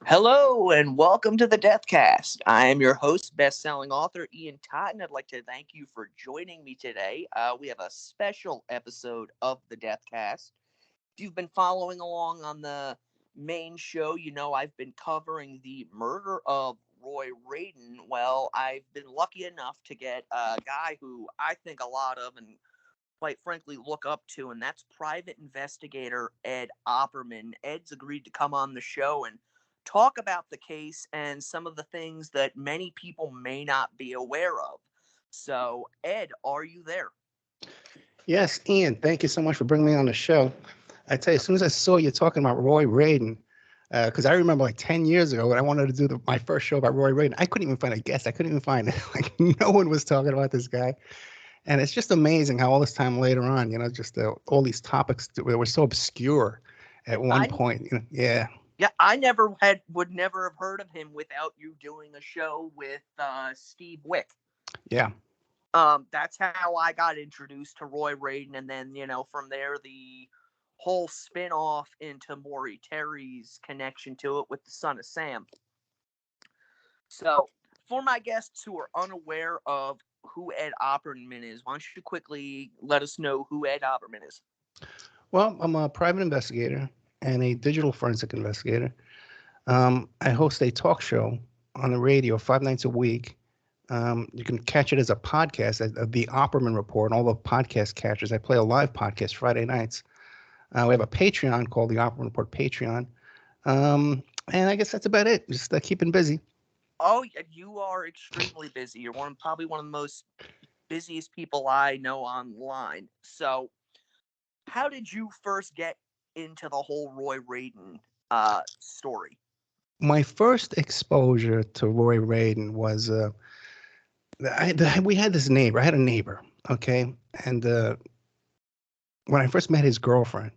Hello and welcome to the Deathcast. I am your host, best-selling author Ian Totten. I'd like to thank you for joining me today. We have a special episode of the Deathcast. If you've been following along on the main show, you know I've been covering the murder of Roy Radin. Well, I've been lucky enough to get a guy who I think a lot of and quite frankly look up to, and that's Private Investigator Ed Opperman. Ed's agreed to come on the show and talk about the case and some of the things that many people may not be aware of. So, Ed, are you there? Yes, Ian, thank you so much for bringing me on the show. I tell you, as soon as I saw you talking about Roy Radin, because I remember like 10 years ago when I wanted to do my first show about Roy Radin, I couldn't even find a guest. I couldn't even find it. Like, no one was talking about this guy. And it's just amazing how all this time later on, just all these topics that were so obscure at one point. Yeah. Yeah, I would never have heard of him without you doing a show with Steve Wick. Yeah. That's how I got introduced to Roy Radin, and then, from there, the whole spin-off into Maury Terry's connection to it with the Son of Sam. So, for my guests who are unaware of who Ed Opperman is, why don't you quickly let us know who Ed Opperman is? Well, I'm a private investigator and a digital forensic investigator. I host a talk show on the radio 5 nights a week. You can catch it as a podcast at the Opperman Report and all the podcast catchers. I play a live podcast Friday nights. We have a Patreon called the Opperman Report Patreon. And I guess that's about it. Just keeping busy. Oh, you are extremely busy. You're probably one of the most busiest people I know online. So, how did you first get into the whole Roy Radin story? My first exposure to Roy Radin was we had this neighbor. I had a neighbor, okay? And when I first met his girlfriend,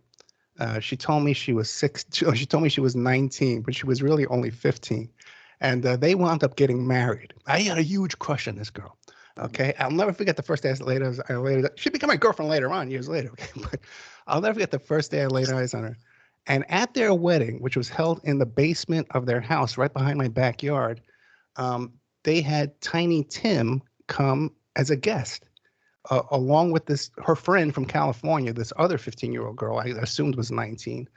she told me she was she told me she was 19, but she was really only 15. And they wound up getting married. I had a huge crush on this girl. Okay, I'll never forget the first day she became my girlfriend later on, years later. Okay? But I'll never forget the first day I laid eyes on her. And at their wedding, which was held in the basement of their house right behind my backyard, they had Tiny Tim come as a guest, along with her friend from California, this other 15-year-old girl I assumed was 19,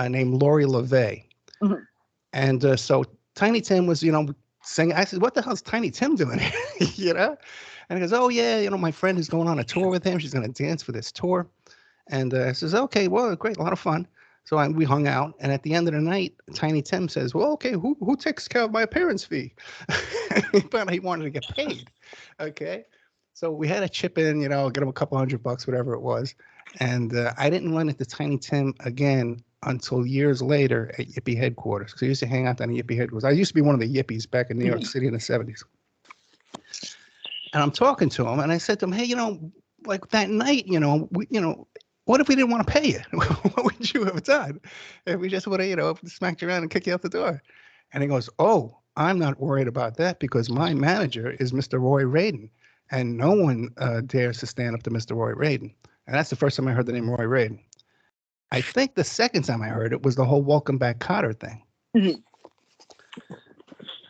named Lori LeVay. Mm-hmm. And so Tiny Tim was, singing. I said, "What the hell's Tiny Tim doing here?" And he goes, "Oh yeah, my friend is going on a tour with him. She's going to dance for this tour." And I says, "Okay, well, great, a lot of fun." So we hung out, and at the end of the night, Tiny Tim says, "Well, okay, who takes care of my appearance fee?" But he wanted to get paid. Okay, so we had to chip in, get him a couple $100, whatever it was. And I didn't run into Tiny Tim again until years later at Yippie headquarters. Because I used to hang out down at Yippie headquarters. I used to be one of the Yippies back in New York City in the 70s. And I'm talking to him, and I said to him, "Hey, like that night, what if we didn't want to pay you? What would you have done if we just would have, smacked you around and kicked you out the door?" And he goes, "Oh, I'm not worried about that because my manager is Mr. Roy Radin, and no one dares to stand up to Mr. Roy Radin." And that's the first time I heard the name Roy Radin. I think the second time I heard it was the whole Welcome Back, Kotter thing. Mm-hmm.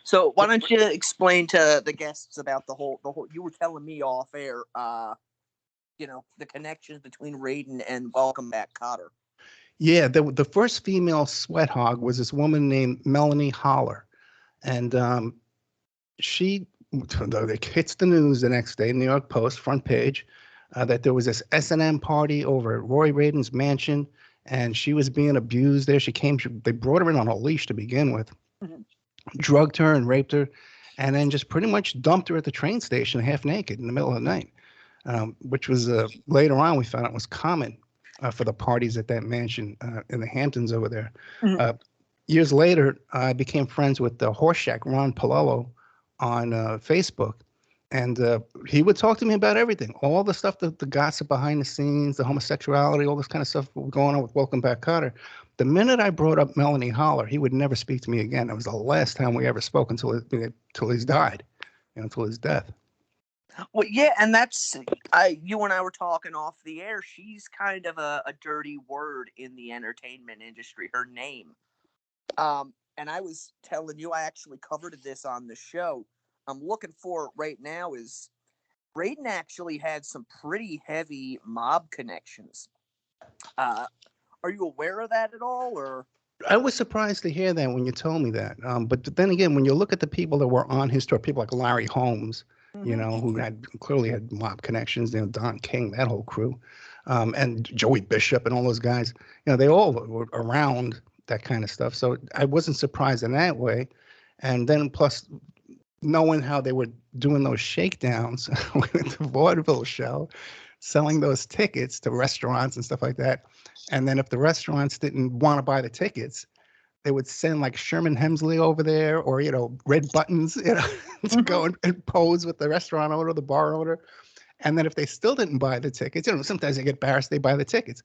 So why don't you explain to the guests about the whole, you were telling me off air, the connections between Radin and Welcome Back, Kotter. Yeah, the first female sweat hog was this woman named Melanie Holler. And she hits the news the next day, New York Post, front page, that there was this S&M party over at Roy Radin's mansion, and she was being abused there. They brought her in on a leash to begin with, drugged her and raped her, and then just pretty much dumped her at the train station half naked in the middle of the night, which was later on we found out was common for the parties at that mansion in the Hamptons over there. Mm-hmm. Years later, I became friends with the Horseshack, Ron Palello, on Facebook. And he would talk to me about everything, all the stuff, the gossip behind the scenes, the homosexuality, all this kind of stuff going on with Welcome Back, Kotter. The minute I brought up Melanie Holler, he would never speak to me again. It was the last time we ever spoke until he's died, until his death. Well, yeah, and that's You and I were talking off the air. She's kind of a dirty word in the entertainment industry. Her name. And I was telling you, I actually covered this on the show. I'm looking for it right now. Is Radin actually had some pretty heavy mob connections? Uh, are you aware of that at all, or? I was surprised to hear that when you told me that. But then again, when you look at the people that were on his tour, people like Larry Holmes, Mm-hmm. who had clearly had mob connections, Don King, that whole crew, and Joey Bishop and all those guys, they all were around that kind of stuff. So I wasn't surprised in that way. And then plus knowing how they were doing those shakedowns with the vaudeville show, selling those tickets to restaurants and stuff like that. And then if the restaurants didn't want to buy the tickets, they would send like Sherman Hemsley over there or, Red Buttons, to go and pose with the restaurant owner, the bar owner. And then if they still didn't buy the tickets, sometimes they get embarrassed, they buy the tickets.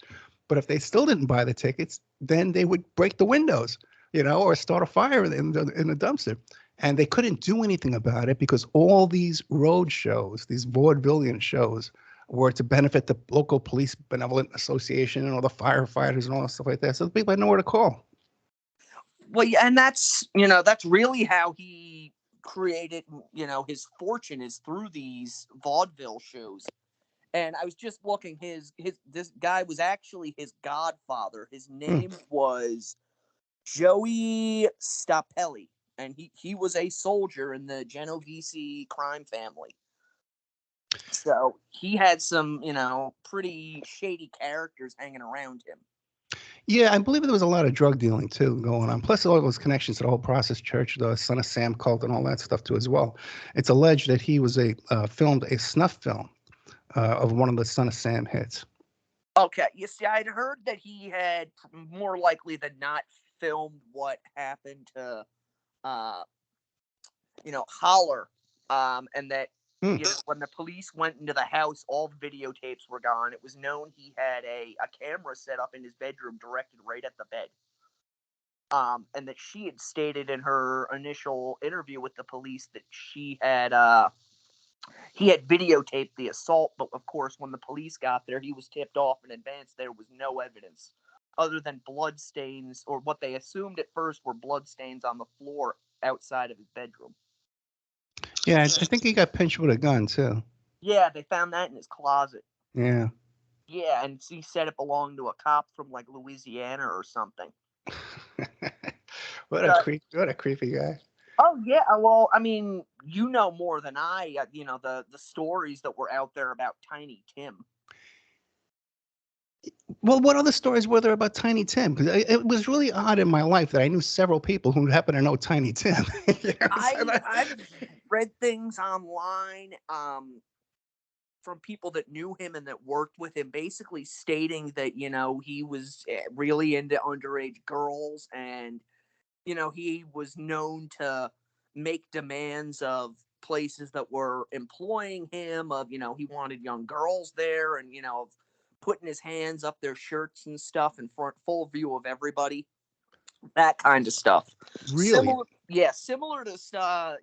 But if they still didn't buy the tickets, then they would break the windows, or start a fire in the dumpster. And they couldn't do anything about it because all these road shows, these vaudevillian shows, were to benefit the local police benevolent association and all the firefighters and all that stuff like that. So the people had nowhere to call. Well, yeah, and that's really how he created, his fortune is through these vaudeville shows. And I was just looking, this guy was actually his godfather. His name was Joey Stapelli, and he was a soldier in the Genovese crime family. So he had some, pretty shady characters hanging around him. Yeah, I believe there was a lot of drug dealing too going on. Plus all those connections to the whole Process Church, the Son of Sam cult, and all that stuff too as well. It's alleged that he was filmed a snuff film of one of the Son of Sam hits. Okay, you see, I'd heard that he had more likely than not filmed what happened to, Holler, and that when the police went into the house, all the videotapes were gone. It was known he had a camera set up in his bedroom directed right at the bed. And that she had stated in her initial interview with the police that he had videotaped the assault, but of course, when the police got there, he was tipped off in advance. There was no evidence other than blood stains, or what they assumed at first were blood stains on the floor outside of his bedroom. Yeah, I think he got pinched with a gun too. Yeah, they found that in his closet. Yeah. Yeah, and he said it belonged to a cop from like Louisiana or something. What a creepy guy. Oh yeah, well, I mean, you know more than I. The stories that were out there about Tiny Tim. Well, what other stories were there about Tiny Tim? Because it was really odd in my life that I knew several people who happen to know Tiny Tim. I've read things online from people that knew him and that worked with him, basically stating that he was really into underage girls, and he was known to make demands of places that were employing him, of he wanted young girls there, and of putting his hands up their shirts and stuff in front, full view of everybody, that kind of stuff. Really? Similar to some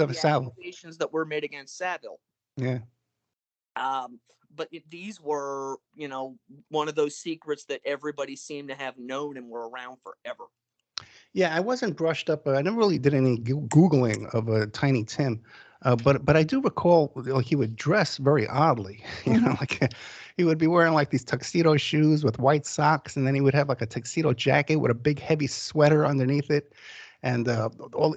of the Savile. accusations that were made against Saville. Yeah. But these were, one of those secrets that everybody seemed to have known and were around forever. Yeah, I wasn't brushed up. I never really did any Googling of Tiny Tim. But I do recall he would dress very oddly. Like he would be wearing like these tuxedo shoes with white socks, and then he would have like a tuxedo jacket with a big heavy sweater underneath it, and all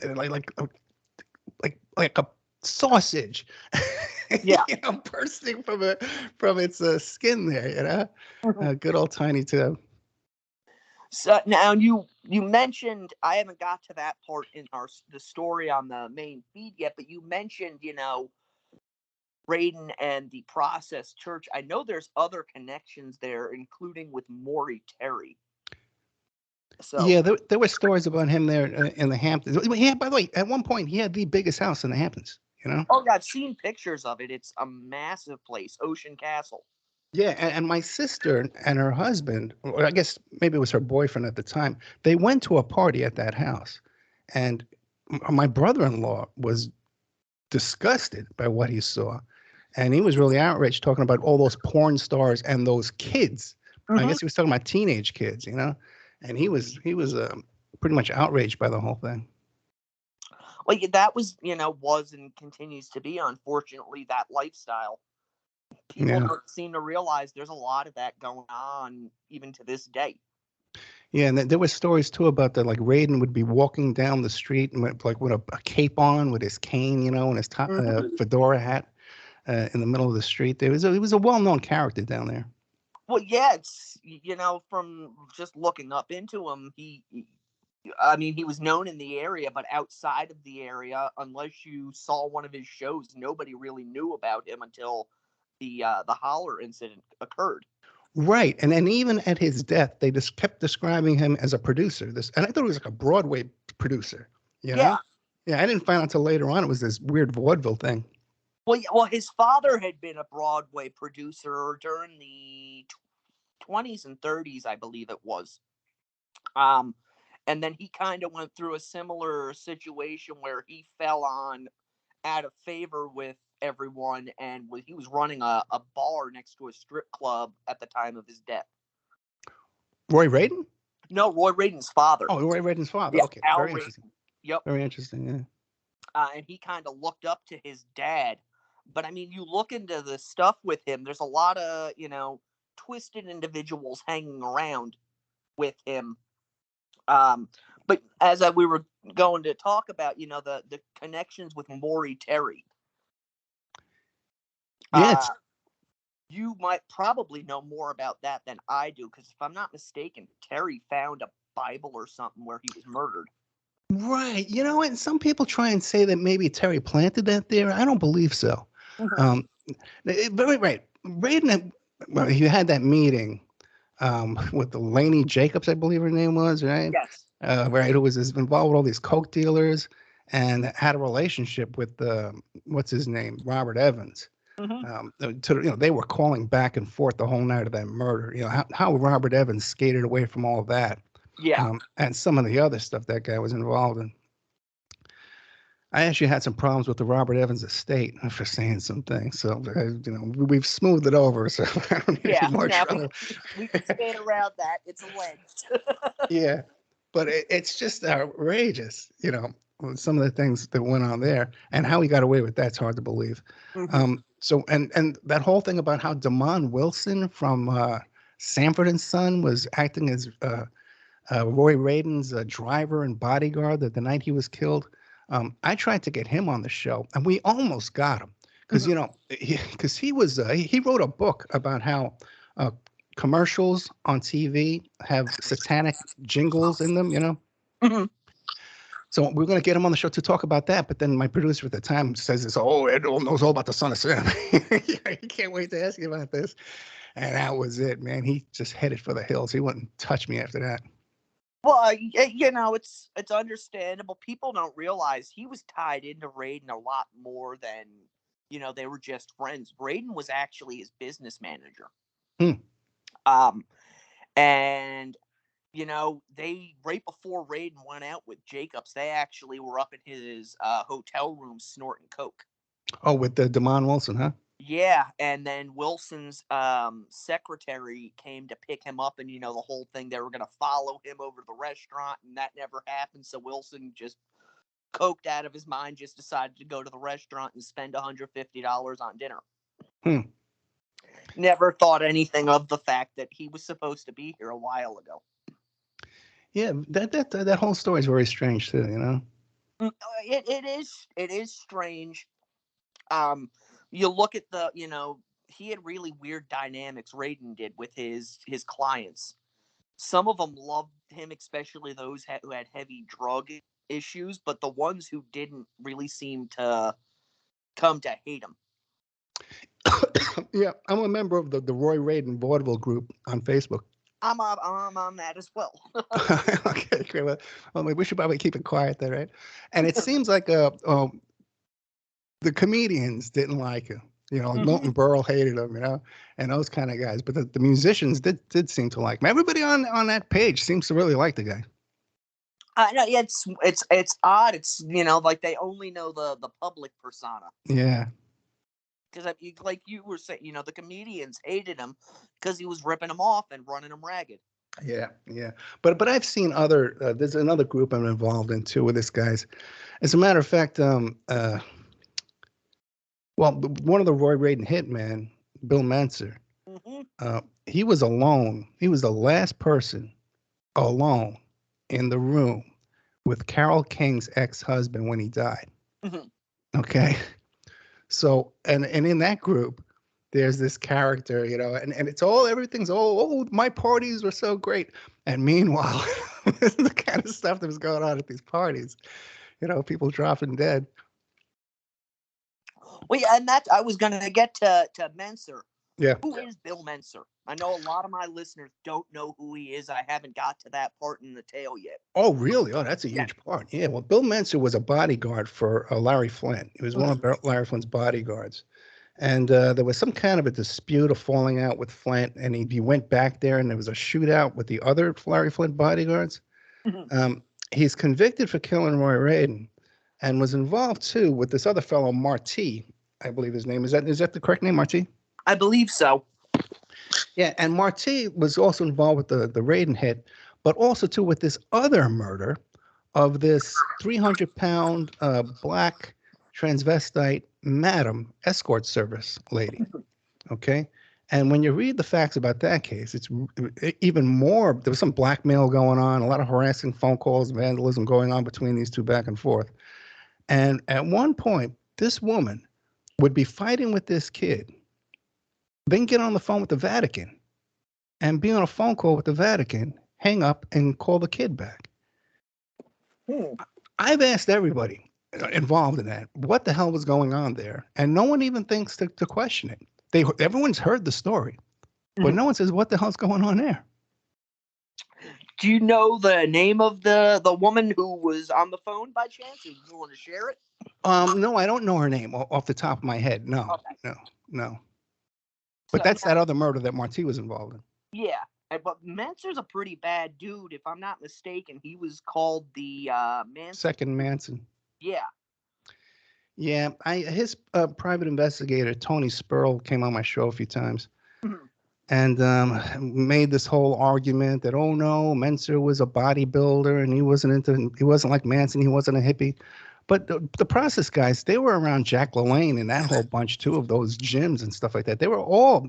like a sausage, Yeah. bursting from its skin there. Good old Tiny Tim. So now you mentioned, I haven't got to that part in the story on the main feed yet, but you mentioned Radin and the Process Church. I know there's other connections there, including with Maury Terry. So yeah, there were stories about him there in the Hamptons. Yeah, by the way, at one point he had the biggest house in the Hamptons. Oh, yeah, I've seen pictures of it. It's a massive place, Ocean Castle. Yeah, and my sister and her husband, or I guess maybe it was her boyfriend at the time, they went to a party at that house, and my brother-in-law was disgusted by what he saw. and he was really outraged, talking about all those porn stars and those kids. I Hmm. guess he was talking about teenage kids, and he was pretty much outraged by the whole thing. Well, yeah, that was and continues to be, unfortunately, that lifestyle. People Yeah. don't seem to realize there's a lot of that going on even to this day. Yeah, and there were stories too about that. Like Radin would be walking down the street and with a cape on, with his cane, and his Mhm. fedora hat in the middle of the street. He was a well-known character down there. Well, yeah, it's from just looking up into him, I mean, he was known in the area, but outside of the area, unless you saw one of his shows, nobody really knew about him until the Holler incident occurred. Right, and then even at his death, they just kept describing him as a producer. And I thought he was like a Broadway producer. You Yeah. know? Yeah, I didn't find out until later on it was this weird vaudeville thing. Well, yeah, well, his father had been a Broadway producer during the 20s and 30s, I believe it was. Um, and then he kind of went through a similar situation where he fell on out of favor with everyone, and he was running a bar next to a strip club at the time of his death. Roy Radin? No, Roy Radin's father. Oh, Roy Radin's father. Yeah, Okay, Al very interesting. Radin. Yep. Very interesting. Yeah. And he kind of looked up to his dad. But I mean, you look into the stuff with him, there's a lot of, twisted individuals hanging around with him. Um, but as we were going to talk about, the connections with Maury Terry, uh, Yes. you might probably know more about that than I do, because if I'm not mistaken, Terry found a Bible or something where he was murdered. Right. You know what? Some people try and say that maybe Terry planted that there. I don't believe so. Mhm. Um, very right. Radin, well, he had that meeting with the Laney Jacobs, I believe her name was, right? Yes. Right, who was involved with all these coke dealers and had a relationship with what's his name, Robert Evans. Hmm. They were calling back and forth the whole night of that murder. How Robert Evans skated away from all of that, Yeah. and some of the other stuff that guy was involved in. I actually had some problems with the Robert Evans estate for saying some things. So, we've smoothed it over. So I don't need Yeah. any more Now we trouble. we can skate around that. It's alleged. Yeah. But it's just outrageous, with some of the things that went on there and how he got away with that's hard to believe. Hmm. So and that whole thing about how Damon Wilson from Sanford and Son was acting as Roy Radin's driver and bodyguard the night he was killed. I tried to get him on the show, and we almost got him because Hmm. he wrote a book about how uh, commercials on TV have satanic jingles in them. Hmm. So we're going to get him on the show to talk about that. But then my producer at the time says, "Oh, Ed knows all about the Son of Sam." Yeah, he can't wait to ask you about this. And that was it, man. He just headed for the hills. He wouldn't touch me after that. Well, it's understandable. People don't realize he was tied into Raiden a lot more than they were just friends. Raiden was actually his business manager. Hmm. Um, and they right before Raiden went out with Jacobs, they actually were up in his hotel room snorting coke. Oh, with the Damon Wilson, huh? Yeah, and then Wilson's secretary came to pick him up, and the whole thing, they were going to follow him over to the restaurant, and that never happened. So Wilson, just coked out of his mind, just decided to go to the restaurant and spend $150 on dinner. Hmm. Never thought anything of the fact that he was supposed to be here a while ago. Yeah, that whole story is very strange too. It is strange. Um, you look at he had really weird dynamics. Raiden did with his clients. Some of them loved him, especially those who had heavy drug issues, but the ones who didn't really seem to come to hate him. Yeah, I'm a member of the Roy Radin vaudeville group on Facebook. I'm on that as well. Okay, great. Well, we should probably keep it quiet there, right? And it seems like the comedians didn't like him. Like Hmm. Milton Berle hated him, and those kind of guys. But the musicians did seem to like him. Everybody on that page seems to really like the guy. I know, yeah, it's odd. It's like they only know the public persona. Yeah. Because like you were saying, the comedians hated him because he was ripping them off and running them ragged. Yeah, yeah. But I've seen other. There's another group I'm involved in too with this guys. As a matter of fact, one of the Roy Radin hitman, Bill Manser, Hmm. he was alone. He was the last person alone in the room with Carole King's ex-husband when he died. Hmm. Okay. So, and in that group, there's this character, and it's everything's my parties were so great. And meanwhile, this is the kind of stuff that was going on at these parties, people dropping dead. Well, yeah, and I was going to get to Menser. Yeah. Who is Bill Menser? I know a lot of my listeners don't know who he is. I haven't got to that part in the tale yet. Oh, really? Oh, that's a Yeah. huge part. Yeah. Well, Bill Menser was a bodyguard for Larry Flint. He was one of Larry Flint's bodyguards. And there was some kind of a dispute, a falling out with Flint, and he went back there, and there was a shootout with the other Larry Flint bodyguards. Mhm. He's convicted for killing Roy Radin, and was involved too with this other fellow, Marty, I believe his name. Is that the correct name, Marty? I believe so. Yeah, and Marty was also involved with the Radin hit, but also too with this other murder of this 300-pound black transvestite madam escort service lady. Okay. And when you read the facts about that case, it's even more. There was some blackmail going on, a lot of harassing phone calls, vandalism going on between these two back and forth. And at one point, this woman would be fighting with this kid, then get on the phone with the Vatican and be on a phone call with the Vatican, hang up and call the kid back. Hmm. I've asked everybody involved in that what the hell was going on there, and no one even thinks to question it. Everyone's heard the story, but no one says what the hell's going on there. Do you know the name of the woman who was on the phone by chance? Are you willing to share it? No, I don't know her name off the top of my head. No, Okay. no, no. But So that's now, that other murder that Marty was involved in. yeah, but Menser's a pretty bad dude. If I'm not mistaken, he was called the Manson. Second Manson. Yeah. Yeah, his private investigator Tony Spurl came on my show a few times Mhm. and made this whole argument that no, Menser was a bodybuilder and he wasn't like Manson, he wasn't a hippie. But the process guys, they were around Jack LaLanne and that whole bunch too of those gyms and stuff like that. They were all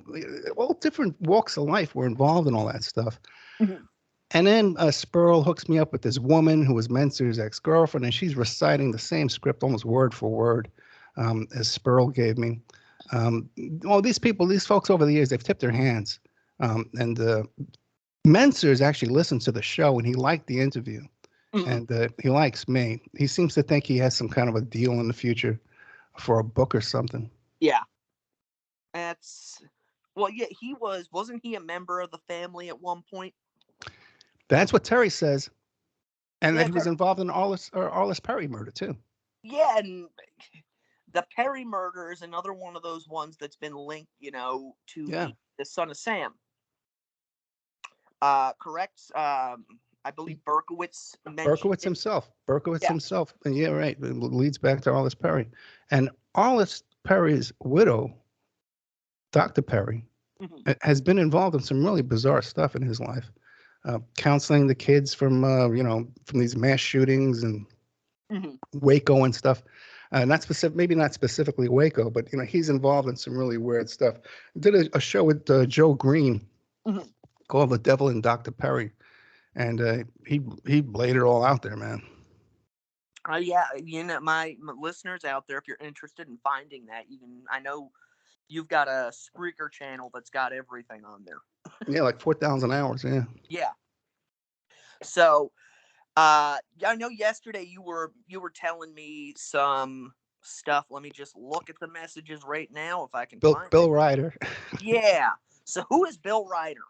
different walks of life were involved in all that stuff. Mhm. And then Spurl hooks me up with this woman who was Menser's ex-girlfriend, and she's reciting the same script almost word for word as Spurl gave me. These folks over the years, they've tipped their hands. And Menser's actually listened to the show, and he liked the interview. Mhm. And he likes me. He seems to think he has some kind of a deal in the future for a book or something. Yeah. That's yeah. Wasn't he a member of the family at one point? That's what Terry says. And that Yeah. he was involved in Arliss Perry murder, too. Yeah, and the Perry murder is another one of those ones that's been linked, to Yeah. the son of Sam. Correct. I believe Berkowitz mentioned Berkowitz it. himself. Berkowitz Yeah. himself. And yeah, right. It leads back to Arliss Perry. And Arliss Perry's widow, Dr. Perry, Mhm. has been involved in some really bizarre stuff in his life. Counseling the kids from these mass shootings and Mhm. Waco and stuff. Maybe not specifically Waco, but he's involved in some really weird stuff. Did a show with Joe Green Mhm. called "The Devil and Dr. Perry," and he laid it all out there, man. Yeah, my listeners out there, if you're interested in finding that, I know you've got a Spreaker channel that's got everything on there. Yeah, like 4,000 hours. Yeah. Yeah. So, I know yesterday you were telling me some stuff. Let me just look at the messages right now if I can Bill find it. Bill Ryder. Yeah. So who is Bill Ryder?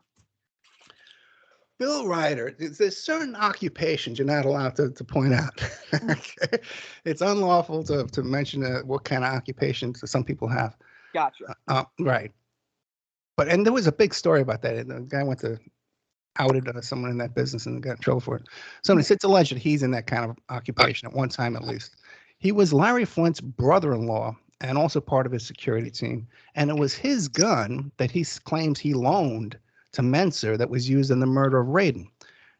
Bill Ryder. There's certain occupations you're not allowed to point out. Okay? It's unlawful to mention what kind of occupations some people have. Gotcha. Right. And there was a big story about that. The guy outed someone in that business and got in trouble for it. So it's alleged that he's in that kind of occupation at one time at least. He was Larry Flint's brother-in-law and also part of his security team. And it was his gun that he claims he loaned to Menser that was used in the murder of Radin.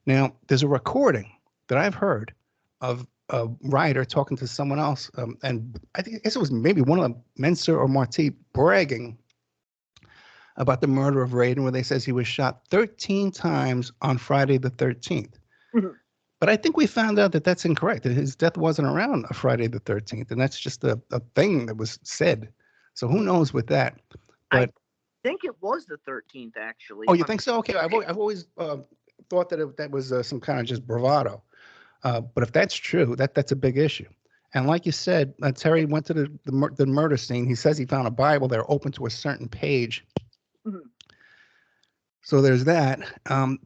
Now, there's a recording that I've heard of a writer talking to someone else, and I guess it was maybe one of them, Menser or Marti, bragging about the murder of Radin, where they says he was shot 13 times on Friday the 13th. Mhm. But I think we found out that that's incorrect, that his death wasn't around a Friday the 13th, and that's just a thing that was said. So who knows with that? I But think it was the 13th, actually. oh, If you I'm think so? Okay, I've always thought that that was some kind of just bravado. But if that's true, that's a big issue. And like you said, Terry went to the murder scene. He says he found a Bible there open to a certain page. Mhm. So there's that.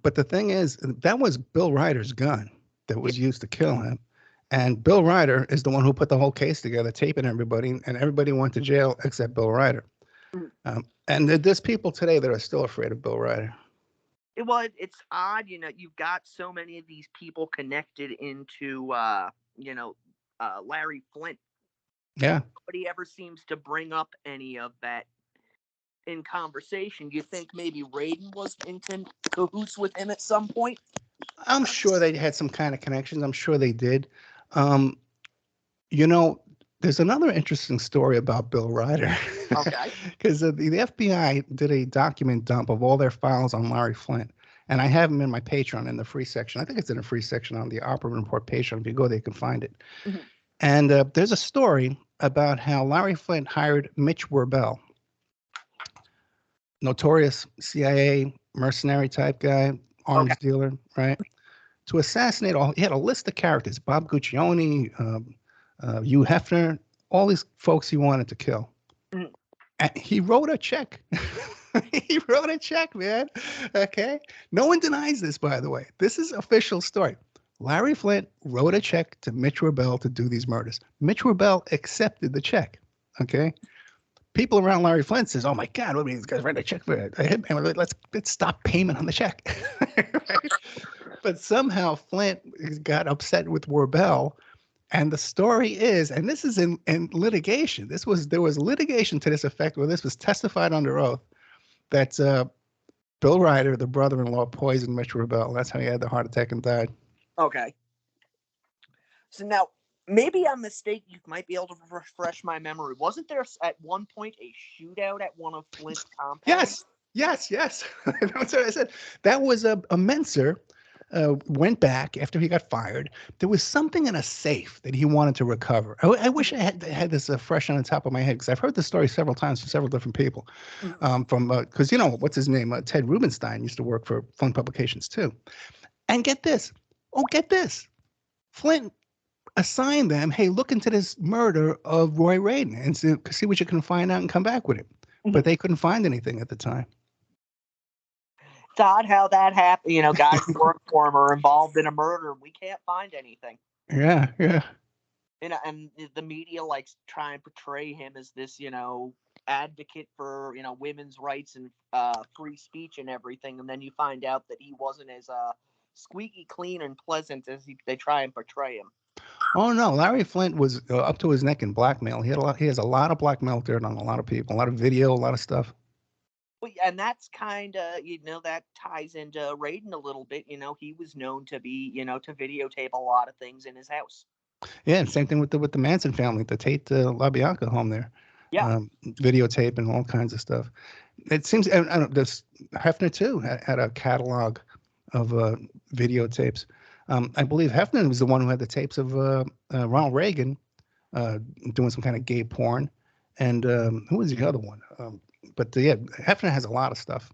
But the thing is, that was Bill Ryder's gun that Yeah. was used to kill him. And Bill Ryder is the one who put the whole case together, taping everybody, and everybody went to jail except Bill Ryder. Mhm. And there's people today that are still afraid of Bill Ryder. Well, it's odd, you've got so many of these people connected into, Larry Flint. Yeah. Nobody ever seems to bring up any of that in conversation. Do you think maybe Radin was in cahoots with him at some point? I'm sure they had some kind of connections. I'm sure they did. Um, you know, there's another interesting story about Bill Ryder. Okay. Because the FBI did a document dump of all their files on Larry Flint. And I have them in my Patreon in the free section. I think it's in the free section on the Opperman Report Patreon. If you go there, you can find it. Mhm. And there's a story about how Larry Flint hired Mitch Werbel, notorious CIA mercenary type guy, Okay. arms dealer, right? To assassinate all. He had a list of characters: Bob Guccione, Hugh Hefner, all these folks he wanted to kill. Mhm. And he wrote a check. He wrote a check, man. Okay. No one denies this, by the way. This is official story. Larry Flint wrote a check to Mitch Rebel to do these murders. Mitch Rebel accepted the check. Okay. People around Larry Flint says, "Oh my God, what are these guys writing a check for a hitman? Let's stop payment on the check." Right? But somehow Flint got upset with Werbel. And the story is, and this is in litigation. There was litigation to this effect where this was testified under oath that Bill Ryder, the brother-in-law, poisoned Mitch Rebel. That's how he had the heart attack and died. Okay. So now, maybe I'm mistaken. You might be able to refresh my memory. Wasn't there at one point a shootout at one of Flint's compounds? Yes. That's what I said. That was a Menser went back after he got fired. There was something in a safe that he wanted to recover. I wish I had this fresh on the top of my head because I've heard this story several times from several different people. Mhm. From because what's his name? Ted Rubenstein used to work for Flint Publications too. And get this. Oh, get this. Flint assigned them, hey, look into this murder of Roy Radin and see what you can find out and come back with it. But they couldn't find anything at the time. It's odd how that happened. Guys who work for him are involved in a murder. We can't find anything. Yeah. And the media likes try and portray him as this, advocate for women's rights and free speech and everything, and then you find out that he wasn't as squeaky clean and pleasant as they try and portray him. Oh no, Larry Flint was up to his neck in blackmail. He has a lot of blackmail dirt on a lot of people, a lot of video, a lot of stuff. Well, and that's kind of that ties into Radin a little bit. He was known to be to videotape a lot of things in his house. Yeah, and same thing with the Manson family, the Tate LaBianca home there, Yeah. videotape and all kinds of stuff. It seems, and I don't, this Hefner too had a catalog of videotapes. I believe Hefner was the one who had the tapes of Ronald Reagan doing some kind of gay porn, and who was the other one? But yeah, Hefner has a lot of stuff.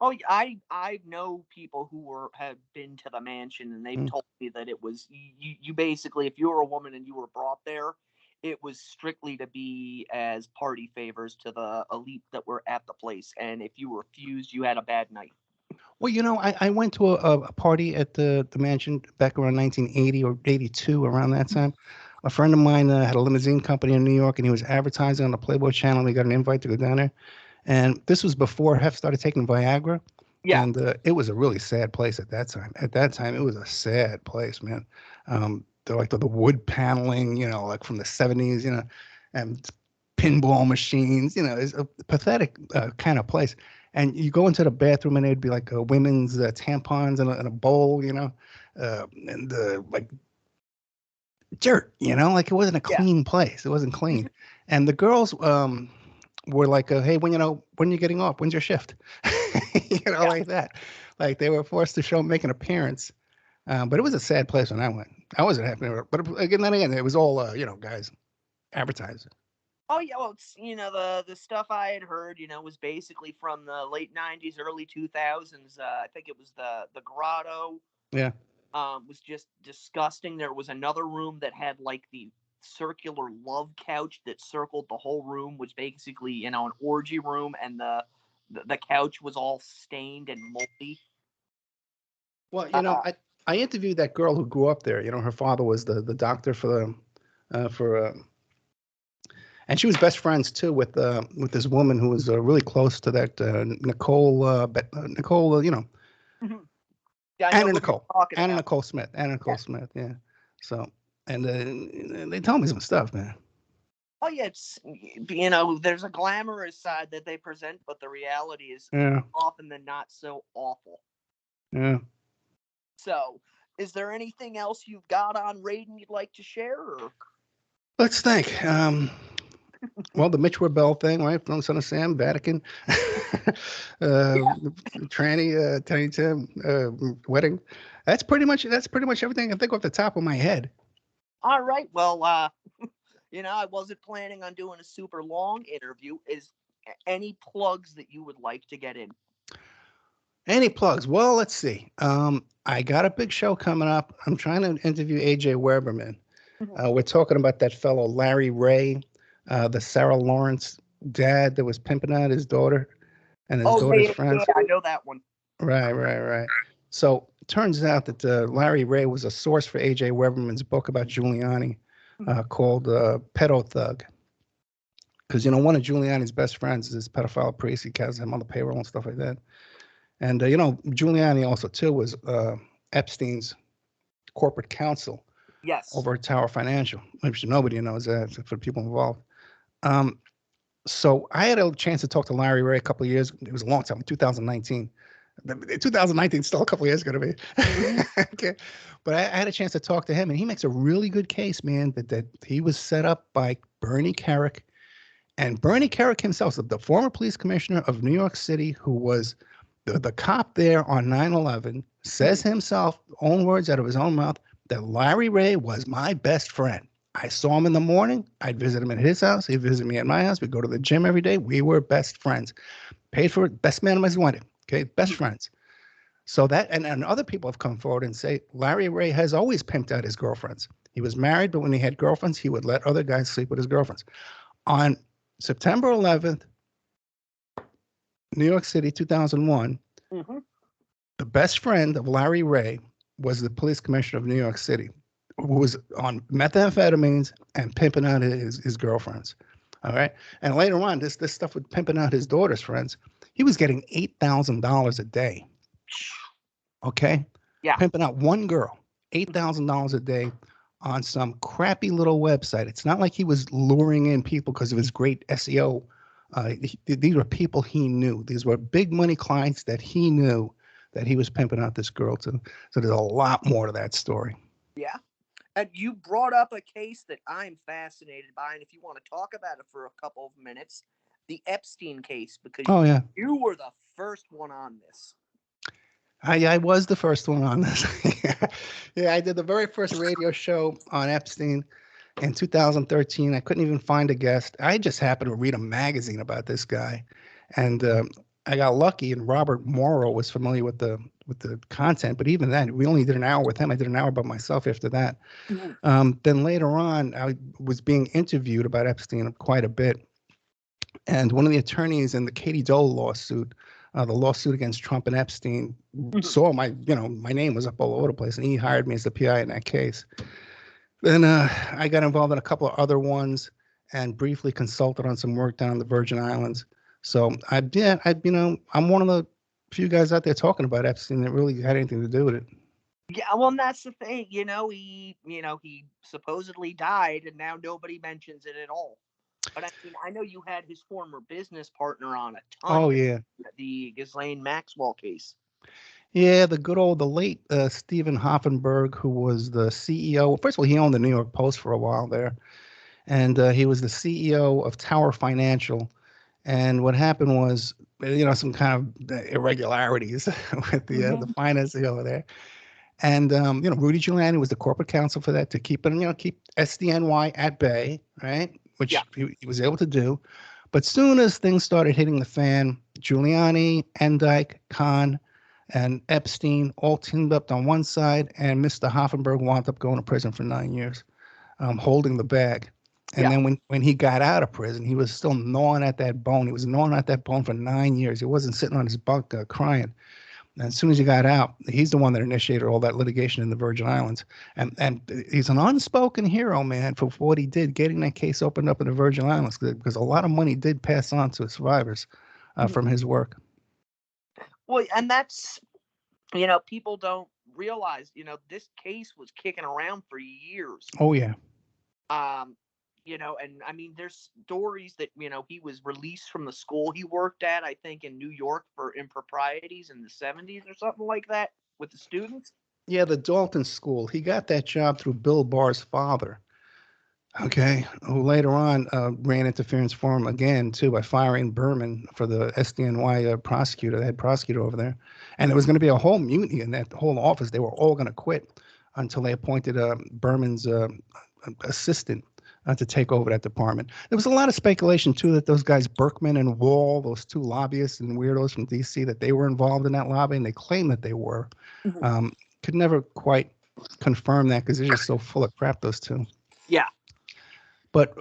Oh, I know people who have been to the mansion, and they've Mm. told me that it was you basically, if you were a woman and you were brought there, it was strictly to be as party favors to the elite that were at the place, and if you refused, you had a bad night. Well, I went to a party at the mansion back around 1980 or 82, around that time. A friend of mine had a limousine company in New York, and he was advertising on the Playboy channel. We got an invite to go down there. And this was before Hef started taking Viagra. Yeah. And it was a really sad place at that time. At that time, it was a sad place, man. They're like the wood paneling, like from the 70s, and pinball machines. It's a pathetic kind of place. And you go into the bathroom and there'd be like a women's tampons in a bowl, and like dirt, like it wasn't a Yeah. clean place. It wasn't clean. And the girls were like, hey, when are you getting off? When's your shift? Yeah. Like that. Like they were forced to make an appearance. But it was a sad place when I went. I wasn't happy. But again, it was all, guys advertising. Oh yeah, well, it's, the stuff I had heard, was basically from the late '90s, early 2000s. I think it was the grotto. Yeah. Was just disgusting. There was another room that had like the circular love couch that circled the whole room, which basically, an orgy room, and the couch was all stained and moldy. Well, I interviewed that girl who grew up there. Her father was the doctor and she was best friends too with this woman who was really close to that Nicole, Nicole, Mhm. Yeah, I know Anna who you're Nicole, talking Anna about. Nicole Smith, Anna Nicole Yeah. Smith, yeah. So, and they told me some stuff, man. Oh yeah, it's there's a glamorous side that they present, but the reality is Yeah, often than not so awful. yeah. So, is there anything else you've got on Raiden you'd like to share? Or? Let's think. Well, the Mitch Bell thing, right? From Son of Sam, Vatican, Yeah. tranny, Tiny Tim, wedding. That's pretty much everything I can think off the top of my head. All right. Well, I wasn't planning on doing a super long interview. Is any plugs that you would like to get in? Any plugs? Well, let's see. I got a big show coming up. I'm trying to interview AJ Weberman. We're talking about that fellow Larry Ray, the Sarah Lawrence dad that was pimping out his daughter and his Oh daughter's yeah, friends. I know that one. Right, right, right. So it turns out that Larry Ray was a source for AJ Weberman's book about Giuliani called Pedo Thug. Because, one of Giuliani's best friends is this pedophile priest. He has him on the payroll and stuff like that. And, Giuliani also, too, was Epstein's corporate counsel Yes. over at Tower Financial, which nobody knows that except for the people involved. Um, so I had a chance to talk to Larry Ray a couple of years. It was a long time, 2019. 2019 is still a couple of years ago to me. Mhm. Okay. But I had a chance to talk to him, and he makes a really good case, man, that he was set up by Bernie Kerik. And Bernie Kerik himself, the former police commissioner of New York City, who was the cop there on 9/11, says himself, own words out of his own mouth, that Larry Ray was my best friend. I saw him in the morning. I'd visit him at his house. He'd visit me at my house. We'd go to the gym every day. We were best friends. Paid for it. Best man of his wedding. Okay. Best friends. So that, and other people have come forward and say Larry Ray has always pimped out his girlfriends. He was married, but when he had girlfriends, he would let other guys sleep with his girlfriends. On September 11th, New York City, 2001, Mm-hmm. the best friend of Larry Ray was the police commissioner of New York City, who was on methamphetamines and pimping out his girlfriends. All right. And later on, this stuff with pimping out his daughter's friends, he was getting $8,000 a day. Okay. Yeah. Pimping out one girl, $8,000 a day on some crappy little website. It's not like he was luring in people because of his great SEO. These were people he knew. These were big money clients that he knew that he was pimping out this girl to. So there's a lot more to that story. Yeah. And you brought up a case that I'm fascinated by, and if you want to talk about it for a couple of minutes, the Epstein case, because Oh, yeah. you were the first one on this. I was the first one on this. Yeah, I did the very first radio show on Epstein in 2013. I couldn't even find a guest. I just happened to read a magazine about this guy, and I got lucky. And Robert Morrow was familiar with the content, but even then, we only did an hour with him. I did an hour by myself after that. Then later on, I was being interviewed about Epstein quite a bit, and one of the attorneys in the Katie Dole lawsuit, the lawsuit against Trump and Epstein, saw my name was up all over the place, and he hired me as the PI in that case. Then I got involved in a couple of other ones and briefly consulted on some work down in the Virgin Islands. So I'm one of the few guys out there talking about Epstein that really had anything to do with it. Yeah, well, and that's the thing. He supposedly died, and now nobody mentions it at all. But I mean, I know you had his former business partner on a ton Oh with yeah, the Ghislaine Maxwell case. yeah. The late Stephen Hoffenberg, who was the CEO. First of all, he owned the New York Post for a while there, and he was the CEO of Tower Financial. And what happened was, some kind of irregularities with the Hmm. financing over there. And Rudy Giuliani was the corporate counsel for that to keep SDNY at bay, right? Yeah. Which he was able to do. But soon as things started hitting the fan, Giuliani, Endyke, Kahn, and Epstein all teamed up on one side, and Mr. Hoffenberg wound up going to prison for 9 years, holding the bag. And Yeah. then when he got out of prison, he was still gnawing at that bone. He was gnawing at that bone for 9 years. He wasn't sitting on his bunk crying. And as soon as he got out, he's the one that initiated all that litigation in the Virgin Islands. And he's an unspoken hero, man, for what he did, getting that case opened up in the Virgin Islands, because a lot of money did pass on to survivors Mhm. from his work. Well, and that's, people don't realize, this case was kicking around for years. Oh, yeah. Um, and I mean, there's stories that, he was released from the school he worked at, I think in New York for improprieties in the 70s or something like that with the students. Yeah, the Dalton School. He got that job through Bill Barr's father, okay, who later on ran interference for him again, too, by firing Berman for the SDNY prosecutor, the head prosecutor over there. And there was going to be a whole mutiny in that whole office. They were all going to quit until they appointed Berman's assistant to take over that department. There was a lot of speculation, too, that those guys, Berkman and Wall, those two lobbyists and weirdos from D.C., that they were involved in that lobby, and they claimed that they were. Mhm. Could never quite confirm that because they're just so full of crap, those two. Yeah. But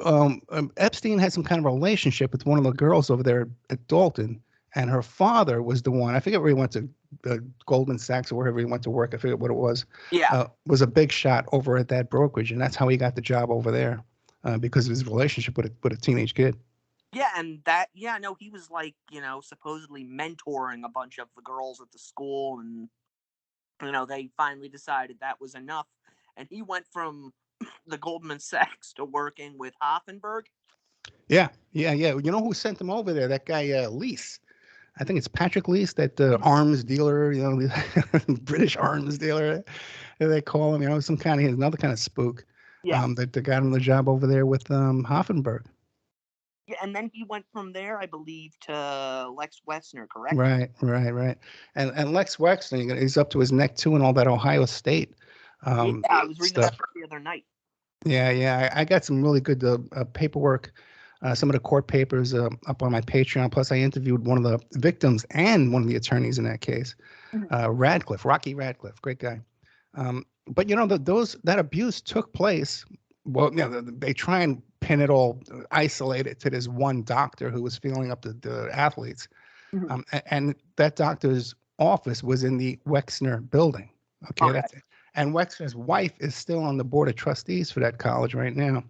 Epstein had some kind of relationship with one of the girls over there at Dalton, and her father was the one. I forget where he went to, Goldman Sachs or wherever he went to work. I forget what it was. Yeah. Was a big shot over at that brokerage, and that's how he got the job over there, because of his relationship with a teenage kid. Yeah, and that, yeah, no, he was like, supposedly mentoring a bunch of the girls at the school, and, they finally decided that was enough. And he went from the Goldman Sachs to working with Hoffenberg. Yeah, yeah, yeah. You know who sent him over there? That guy Lease. I think it's Patrick Lease, that Mhm. arms dealer, the British arms dealer, they call him. Some kind of another kind of spook. Yeah. That got him the job over there with Hoffenberg. Yeah, and then he went from there, I believe, to Lex Wessner, correct? Right, right, right. And Lex Wexner, he's up to his neck too in all that Ohio State Yeah, I was reading stuff. about that the other night. Yeah, yeah. I got some really good paperwork, some of the court papers up on my Patreon. Plus, I interviewed one of the victims and one of the attorneys in that case, Mhm. Rocky Radcliffe, great guy. But that abuse took place. Well, they try and pin it all, isolate it to this one doctor who was feeling up the athletes, Mhm. and that doctor's office was in the Wexner building. Okay, Okay. that's it. And Wexner's wife is still on the board of trustees for that college right now,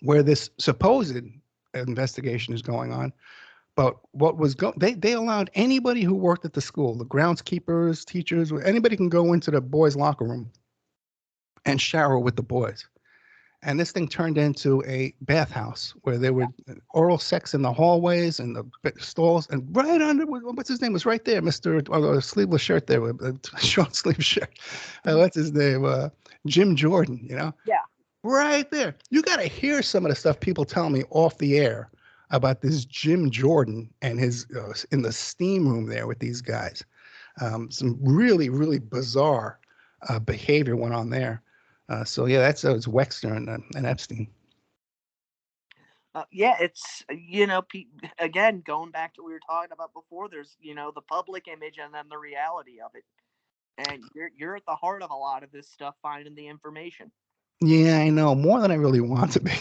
where this supposed investigation is going on. But what was they allowed anybody who worked at the school, the groundskeepers, teachers, anybody can go into the boys' locker room and shower with the boys. And this thing turned into a bathhouse where there were oral sex in the hallways and the stalls, and right under what's his name was right there, Mister sleeveless shirt there, with a short sleeve shirt. Mhm. What's his name? Jim Jordan. Yeah. Right there. You got to hear some of the stuff people tell me off the air about this Jim Jordan and his in the steam room there with these guys. Some really, really bizarre behavior went on there. So yeah, that's it's Wexner and Epstein. Yeah, it's, again, going back to what we were talking about before, there's, the public image and then the reality of it. And you're at the heart of a lot of this stuff, finding the information. Yeah, I know more than I really want to be.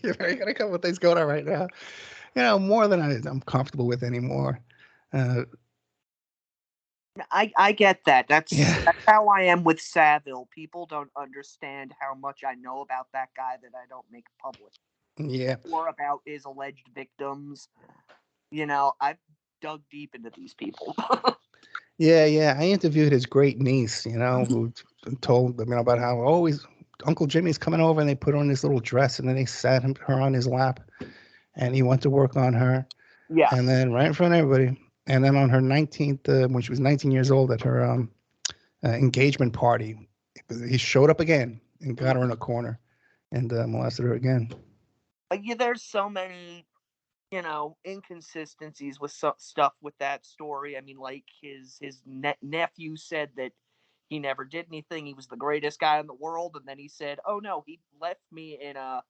You got a couple of things going on right now. More than I'm comfortable with anymore. Uh, I get that. That's yeah, that's how I am with Saville. People don't understand how much I know about that guy that I don't make public, yeah, or about his alleged victims. I've dug deep into these people. yeah, yeah. I interviewed his great niece, who told about how always. Uncle Jimmy's coming over, and they put her on this little dress, and then they sat her on his lap, and he went to work on her, Yeah. and then right in front of everybody, and then on her 19th, when she was 19 years old, at her engagement party, he showed up again and got her in a corner and molested her again. Yeah, there's so many, inconsistencies with stuff with that story. I mean, like his nephew said that he never did anything. He was the greatest guy in the world, and then he said, "Oh no, he left me in a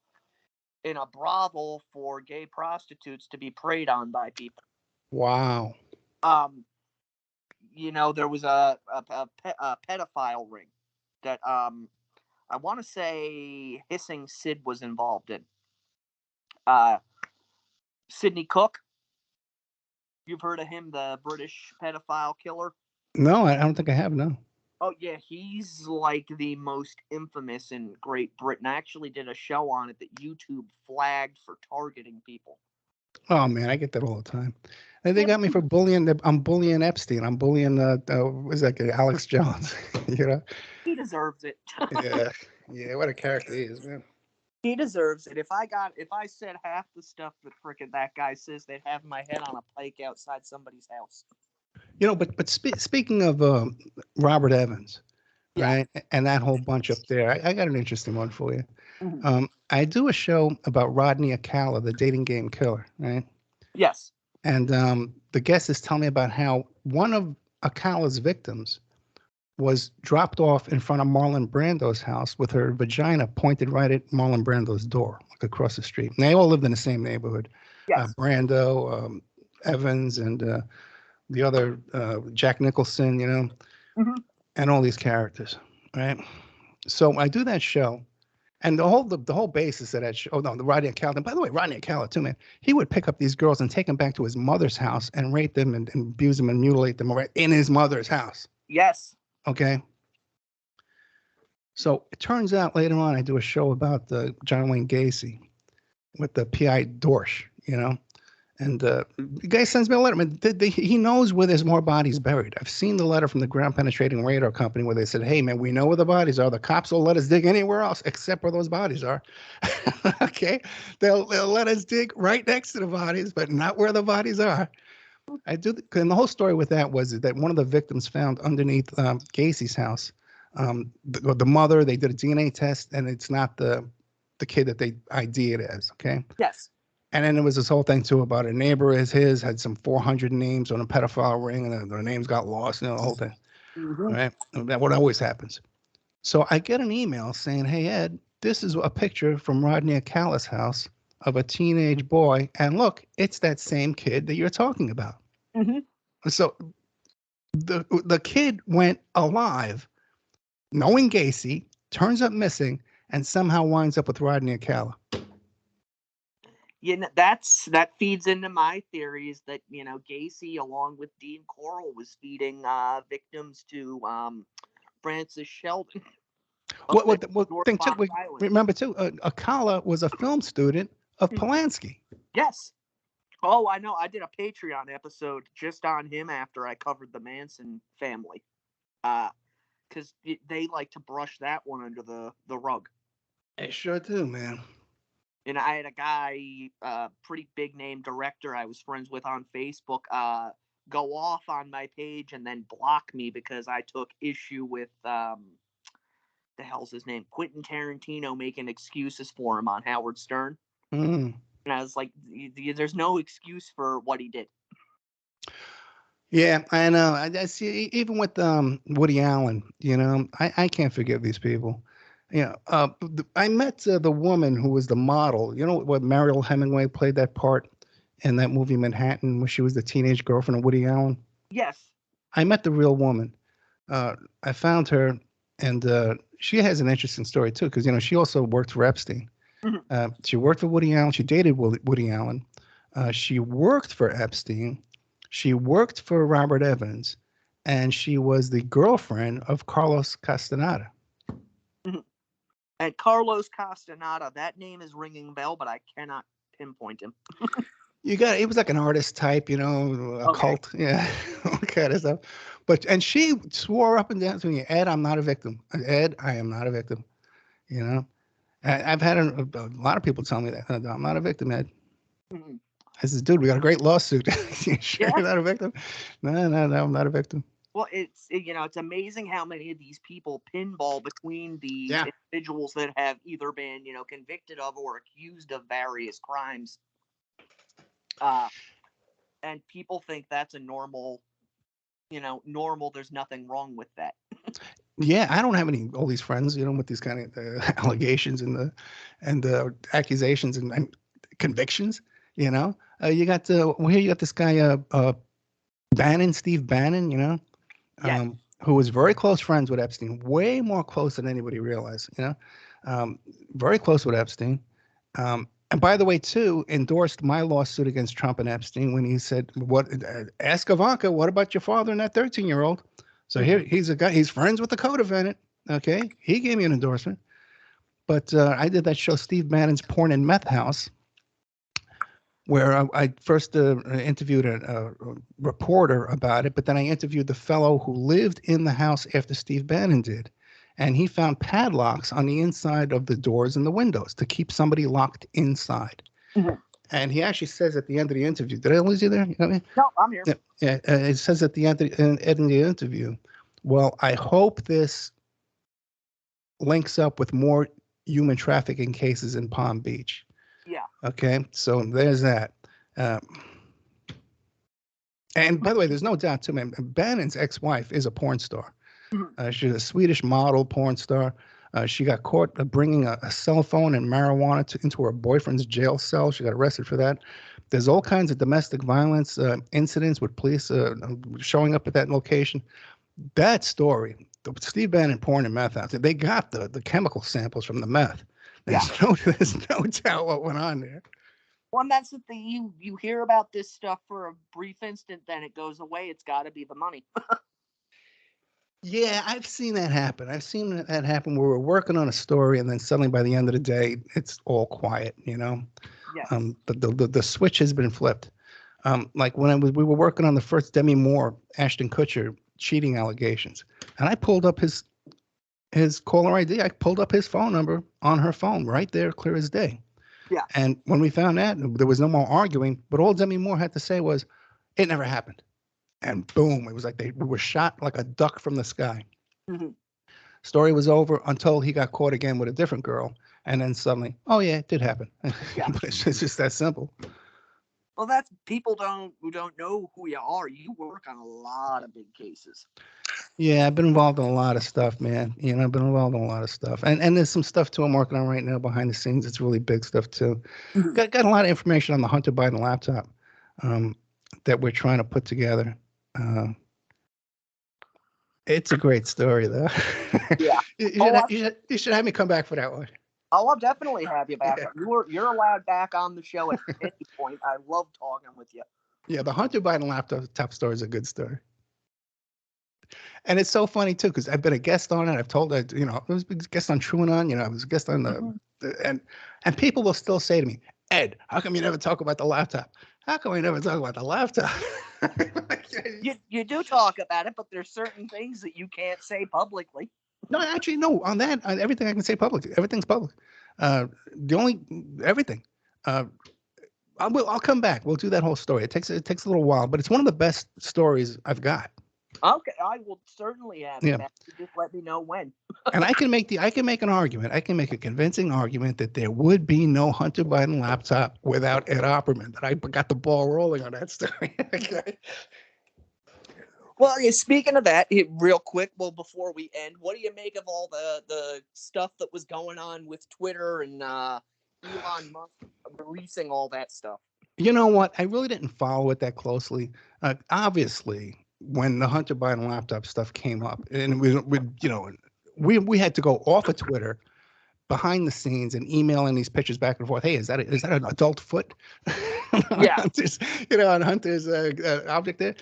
brothel for gay prostitutes to be preyed on by people." Wow. There was a pedophile ring that I want to say Hissing Sid was involved in. Sidney Cook. You've heard of him, the British pedophile killer? No, I don't think I have. No. Oh yeah, he's like the most infamous in Great Britain. I actually did a show on it that YouTube flagged for targeting people. Oh man, I get that all the time. They got me for bullying. I'm bullying Epstein. I'm bullying what's that guy, Alex Jones? He deserves it. Yeah. What a character he is, man. He deserves it. If I said half the stuff that frickin' that guy says, they'd have my head on a pike outside somebody's house. But speaking of Robert Evans, right, and that whole bunch up there, I got an interesting one for you. Mm-hmm. I do a show about Rodney Acala, the dating game killer, right? Yes. And the guest is telling me about how one of Acala's victims was dropped off in front of Marlon Brando's house with her vagina pointed right at Marlon Brando's door, like across the street. And they all lived in the same neighborhood. Yes. Brando, Evans, and the other Jack Nicholson, Mm-hmm. and all these characters, right? So I do that show, and the whole basis of that show. Oh no, the Rodney Acala. By the way, Rodney Acala too, man. He would pick up these girls and take them back to his mother's house and rape them and abuse them and mutilate them right in his mother's house. Yes. Okay. So it turns out later on, I do a show about John Wayne Gacy with the P.I. Dorsch, and the guy sends me a letter. I mean, he knows where there's more bodies buried. I've seen the letter from the ground penetrating radar company where they said, "Hey, man, we know where the bodies are. The cops will let us dig anywhere else except where those bodies are." Okay. They'll let us dig right next to the bodies, but not where the bodies are. And the whole story with that was that one of the victims found underneath Gacy's house, the mother, they did a DNA test, and it's not the kid that they ID it as, okay? Yes. And then there was this whole thing, too, about a neighbor as his had some 400 names on a pedophile ring, and their names got lost, the whole thing, right? That what always happens. So I get an email saying, "Hey, Ed, this is a picture from Rodney Acala's house of a teenage boy, and look, it's that same kid that you're talking about." Mm-hmm. So the kid went alive, knowing Gacy, turns up missing, and somehow winds up with Rodney Acala. That feeds into my theories that Gacy, along with Dean Corll, was feeding victims to Francis Sheldon. What thing too? Remember too, Acala was a film student of Polanski. Yes. Oh, I know. I did a Patreon episode just on him after I covered the Manson family. Because they like to brush that one under the rug. They sure do, man. And I had a guy, pretty big name director I was friends with on Facebook, go off on my page and then block me because I took issue with, the hell's his name? Quentin Tarantino making excuses for him on Howard Stern. Mm. And I was like, there's no excuse for what he did. Yeah, I know. I see. Even with Woody Allen, I can't forgive these people. I met the woman who was the model. You know what? Mariel Hemingway played that part in that movie Manhattan, where she was the teenage girlfriend of Woody Allen. Yes. I met the real woman. I found her, and she has an interesting story too, because she also worked for Epstein. Mm-hmm. She worked for Woody Allen. She dated Woody Allen. She worked for Epstein. She worked for Robert Evans, and she was the girlfriend of Carlos Castaneda. Mm-hmm. And Carlos Castaneda, that name is ringing a bell, but I cannot pinpoint him. He was like an artist type, cult, yeah, all kind of stuff. And she swore up and down to me, "Ed, I'm not a victim. Ed, I am not a victim." You know, I've had a lot of people tell me that I'm not a victim, Ed. Mhm. I says, dude, we got a great lawsuit. You sure Yeah. you're not a victim? No, no, no, I'm not a victim. Well, it's amazing how many of these people pinball between these Yeah. individuals that have either been, convicted of or accused of various crimes. Uh, and people think that's a normal. There's nothing wrong with that. Yeah, I don't have all these friends, with these kind of allegations and the accusations and convictions. You got well, here you got this guy Bannon, Steve Bannon, Yes. who was very close friends with Epstein, way more close than anybody realized. Um, very close with Epstein. And by the way, too, endorsed my lawsuit against Trump and Epstein when he said, "What? Ask Ivanka. What about your father and that 13-year-old?" So here Mhm. he's a guy. He's friends with the co-defendant. Okay, he gave me an endorsement. But I did that show, Steve Bannon's Porn and Meth House, where I first interviewed a reporter about it, but then I interviewed the fellow who lived in the house after Steve Bannon did. And he found padlocks on the inside of the doors and the windows to keep somebody locked inside. Mhm. And he actually says at the end of the interview, did I lose you there? You know what I mean? No, I'm here. Yeah, yeah, it says at the end of the interview, well, I hope this links up with more human trafficking cases in Palm Beach. Yeah. Okay, so there's that. Uh, And by the way, there's no doubt too, man. Bannon's ex-wife is a porn star. Mhm. She's a Swedish model porn star. She got caught bringing a cell phone and marijuana into her boyfriend's jail cell. She got arrested for that. There's all kinds of domestic violence incidents with police showing up at that location. That story, the Steve Bannon porn and meth house, they got the chemical samples from the meth. Yeah. There's no doubt what went on there. Well, and that's the thing. You hear about this stuff for a brief instant, then it goes away. It's got to be the money. Yeah, I've seen that happen. I've seen that happen where we're working on a story and then suddenly by the end of the day, it's all quiet. Yes. The switch has been flipped. Like when we were working on the first Demi Moore, Ashton Kutcher cheating allegations, and I pulled up his caller ID. I pulled up his phone number on her phone right there, clear as day. Yeah. And when we found that, there was no more arguing. But all Demi Moore had to say was, "It never happened." And boom, it was like we were shot like a duck from the sky. Mhm. Story was over until he got caught again with a different girl, and then suddenly, oh yeah, it did happen. Yeah. But it's just that simple. Well, that's people who don't know who you are. You work on a lot of big cases. Yeah, I've been involved in a lot of stuff, man. I've been involved in a lot of stuff, and there's some stuff too I'm working on right now behind the scenes. It's really big stuff too. Mhm. Got a lot of information on the Hunter Biden laptop um, that we're trying to put together. Uh, it's a great story, though. Yeah. you, you, Oh, should, you should have me come back for that one. I'll definitely have you back. Yeah. You're allowed back on the show at any point. I love talking with you. Yeah, the Hunter Biden laptop story is a good story. And it's so funny too, because I've been a guest on it. I've told that, I was a guest on TrueAnon, I was a guest on Mhm. and people will still say to me, Ed, how come you never talk about the laptop? How come we never talk about the laptop? You do talk about it, but there's certain things that you can't say publicly. No, actually, no. On everything I can say public. Everything's public. The only everything. Uh, I'll come back. We'll do that whole story. It takes a little while, but it's one of the best stories I've got. Okay, I will certainly have you Yeah. back. You just let me know when. And I can make an argument. I can make a convincing argument that there would be no Hunter Biden laptop without Ed Opperman. That I got the ball rolling on that story. Okay. Well, yeah, speaking of that, real quick, before we end, what do you make of all the stuff that was going on with Twitter and Elon Musk releasing all that stuff? You know what? I really didn't follow it that closely. Obviously, when the Hunter Biden laptop stuff came up, and we had to go off of Twitter behind the scenes and emailing these pictures back and forth. Hey, is that an adult foot? Yeah. On Hunter's object there.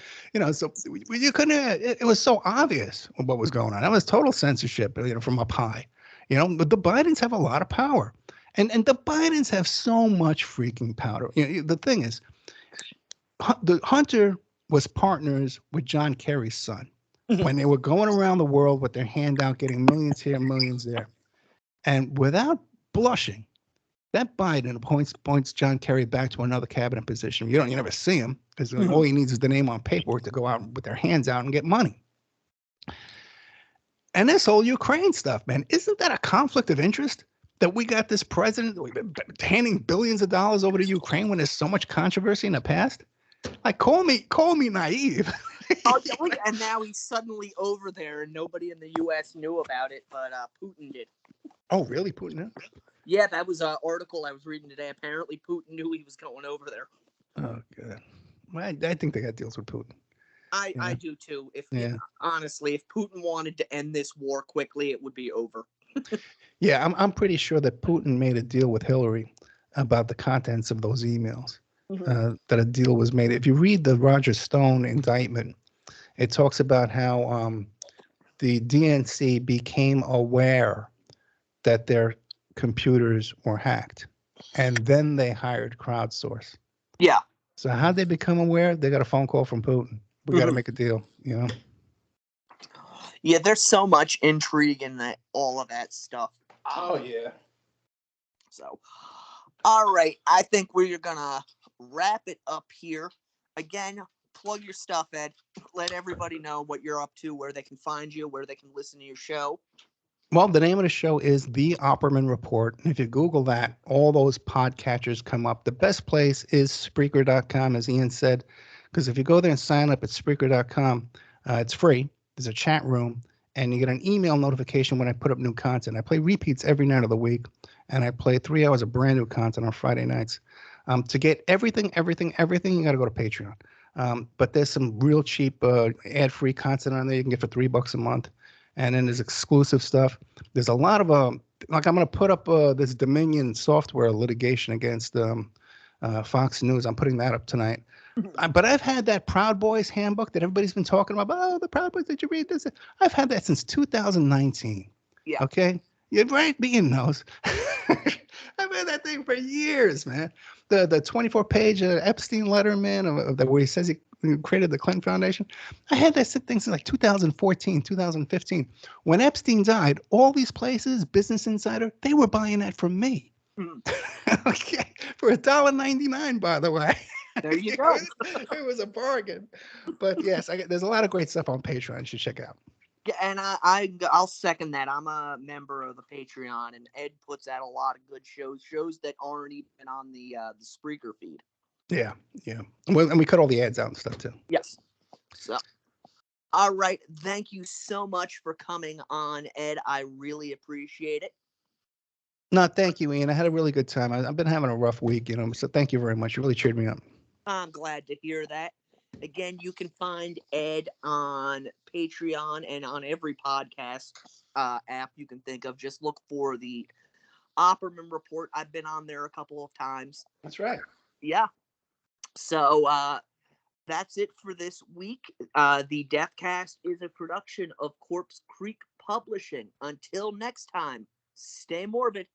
So you couldn't. It was so obvious what was going on. That was total censorship. From up high. But the Bidens have a lot of power. And the Bidens have so much freaking power. The thing is, the Hunter was partners with John Kerry's son when they were going around the world with their hand out, getting millions here, millions there. And without blushing, that Biden points John Kerry back to another cabinet position. You never see him because all he needs is the name on paperwork to go out with their hands out and get money. And this whole Ukraine stuff, man, isn't that a conflict of interest? That we got this president handing billions of dollars over to Ukraine when there's so much controversy in the past? Like, call me naive. Oh, yeah, and now he's suddenly over there, and nobody in the U.S. knew about it, but Putin did. Oh, really, Putin? Yeah, that was an article I was reading today. Apparently, Putin knew he was going over there. Oh, good. Well, I think they got deals with Putin. I do too. Honestly, if Putin wanted to end this war quickly, it would be over. Yeah, I'm pretty sure that Putin made a deal with Hillary about the contents of those emails. That a deal was made. If you read the Roger Stone indictment, it talks about how the DNC became aware that their computers were hacked, and then they hired crowdsource. Yeah. So how'd they become aware? They got a phone call from Putin. We got to make a deal, Yeah, there's so much intrigue in all of that stuff. Oh, yeah. So, all right. I think we're going to wrap it up here. Again, plug your stuff, Ed. Let everybody know what you're up to, where they can find you, where they can listen to your show. Well, the name of the show is The Opperman Report. And if you Google that, all those podcatchers come up. The best place is Spreaker.com, as Ian said, because if you go there and sign up at Spreaker.com, it's free. There's a chat room, and you get an email notification when I put up new content. I play repeats every night of the week, and I play 3 hours of brand new content on Friday nights. To get everything, you got to go to Patreon. But there's some real cheap ad-free content on there you can get for $3 a month. And then there's exclusive stuff. There's a lot of like I'm going to put up this Dominion software litigation against Fox News. I'm putting that up tonight. But I've had that Proud Boys handbook that everybody's been talking about. Oh, the Proud Boys, did you read this? I've had that since 2019. Yeah. Okay? You're right, Ian knows. I've had that thing for years, man. The 24-page Epstein letter, man, where he says he created the Clinton Foundation. I had that thing since like 2014, 2015. When Epstein died, all these places, Business Insider, they were buying that from me. Okay, for $1.99, by the way. There you go. It was a bargain. But yes, there's a lot of great stuff on Patreon you should check out. Yeah, and I'll second that. I'm a member of the Patreon, and Ed puts out a lot of good shows that aren't even on the Spreaker feed. Yeah. Well, and we cut all the ads out and stuff too. Yes. So, all right. Thank you so much for coming on, Ed. I really appreciate it. No, thank you, Ian. I had a really good time. I've been having a rough week, so thank you very much. You really cheered me up. I'm glad to hear that. Again, you can find Ed on Patreon and on every podcast app you can think of. Just look for the Opperman Report. I've been on there a couple of times. That's right. Yeah. So that's it for this week. The Deathcast is a production of Corpse Creek Publishing. Until next time, stay morbid.